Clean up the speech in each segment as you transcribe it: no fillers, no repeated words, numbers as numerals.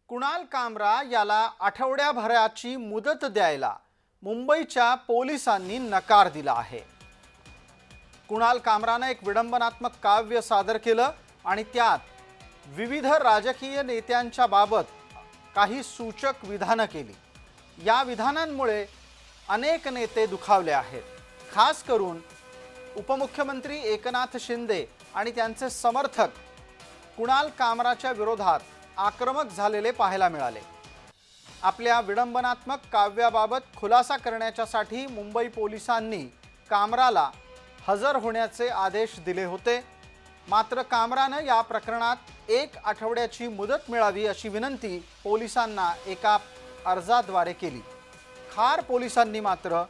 कुणाल कामरा याला आठवड्याभराची मुदत द्यायला मुंबईच्या पोलिसांनी नकार दिला आहे। कुणाल कामराने एक विडंबनात्मक काव्य सादर केलं आणि त्यात विविध राजकीय नेत्यांच्या बाबत काही सूचक विधानं केली। या विधानांमुळे अनेक नेते दुखावले आहेत। खास करून उपमुख्यमंत्री एकनाथ शिंदे आणि त्यांचे समर्थक कुणाल कामराच्या विरोधात आक्रमक झालेले पाहायला मिळाले। आपल्या विडंबनात्मक काव्याबाबत खुलासा करण्यासाठी मुंबई पोलिसांनी कामराला हजर होण्याचे आदेश दिले होते। मात्र कामराने या प्रकरणात 1 आठवड्याची मुदत मिळावी अशी विनंती पोलिसांना एका अर्जाद्वारे केली। खार पोलिसांनी मात्र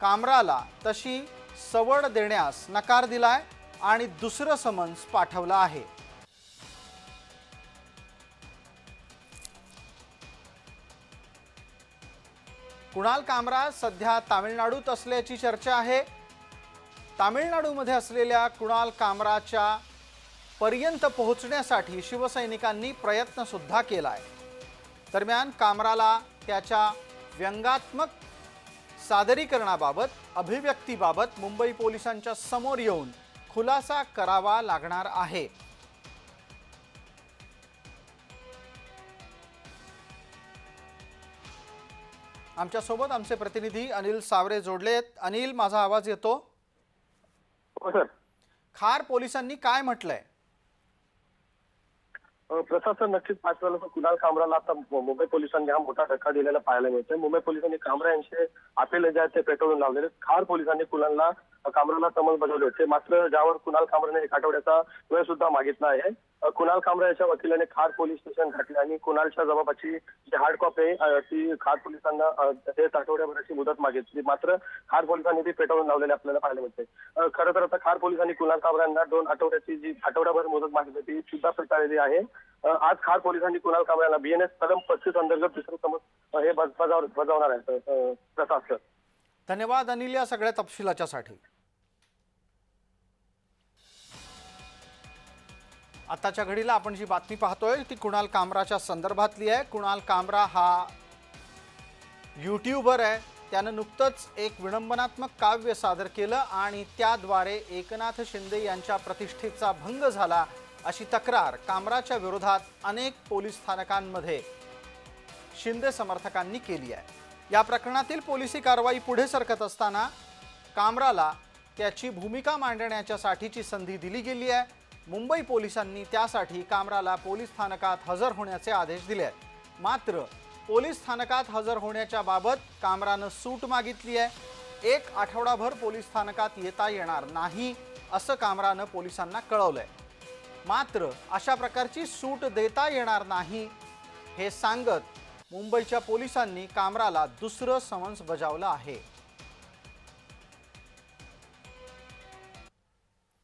कामराला तशी सवड देण्यास नकार दिलाय आणि दुसरं समन्स पाठवलं आहे। कुणाल कामरा सध्या तामिळनाडूत असल्याची चर्चा आहे। तामिळनाडूमध्ये असलेल्या कुणाल कामराच्या पर्यंत पोहोचण्यासाठी शिवसैनिकांनी प्रयत्न सुद्धा केलाय। दरम्यान कामराला त्याच्या व्यंगात्मक सादरीकरणाबाबत अभिव्यक्तीबाबत मुंबई पोलिसांच्या समोर येऊन खुलासा करावा लागणार आहे। आमच्या सोबत आमचे प्रतिनिधी अनिल सावरे जोडलेत। अनिल, माझा आवाज येतो? हो सर। खार पोलिसांनी काय म्हटलंय? प्रशासन नक्कीच पाठवलं तर कुणाल कामराला आता मुंबई पोलिसांनी हा मोठा धक्का दिलेला पाहायला मिळतोय। मुंबई पोलिसांनी कामरा यांचे अपील जे आहे ते पेटवून लावलेले। खार पोलिसांनी कुणालला कामराला समन्स बजावले होते, मात्र ज्यावर कुणाल कामराने 1 आठवड्याचा वेळ सुद्धा मागितला आहे। कुणाल कामरा याच्या वकिलाने खार पोलीस स्टेशन गाठले आणि कुणालच्या जबाबाची जी हार्ड कॉपी आहे ती खार पोलिसांना 1 आठवड्याभराची मुदत मागितली, मात्र खार पोलिसांनी ती पेटवून लावलेली आपल्याला पाहायला मिळते। खरं तर आता खार पोलिसांनी कुणाल कामरा यांना 2 आठवड्याची जी आठवड्याभर मुदत मागितली ती सुद्धा फेटाळलेली आहे। आज खार पोलिसांनी कुणाल कामराला BNS कलम 35 अंतर्गत दुसरं समन्स हे बजावणार आहे प्रशासन। धन्यवाद अनिल या सगळ्या तपशिलाच्यासाठी। आताच्या घडीला आपण जी बातमी पाहतोय ती कुणाल कामराच्या संदर्भातली आहे। कुणाल कामरा हा यूट्यूबर आहे। त्यानं नुकतंच एक विडंबनात्मक काव्य सादर केलं आणि त्याद्वारे एकनाथ शिंदे यांच्या प्रतिष्ठेचा भंग झाला अशी तक्रार कामराच्या विरोधात अनेक पोलीस स्थानकांमध्ये शिंदे समर्थकांनी केली आहे। या प्रकरणातील पोलिसी कारवाई पुढे सरकत असताना कामराला त्याची भूमिका मांडण्याच्यासाठीची संधी दिली गेली आहे। मुंबई पोलिसांनी त्यासाठी कामराला पोलीस स्थानकात हजर होण्याचे आदेश दिले आहेत। मात्र पोलीस स्थानकात हजर होण्याच्या बाबत कामरानं सूट मागितली आहे। 1 आठवडाभर पोलीस स्थानकात येता येणार नाही असं कामरानं पोलिसांना कळवलंय। मात्र अशा प्रकारची सूट देता येणार नाही हे सांगत मुंबईच्या पोलिसांनी कामराला दुसरं समन्स बजावलं आहे।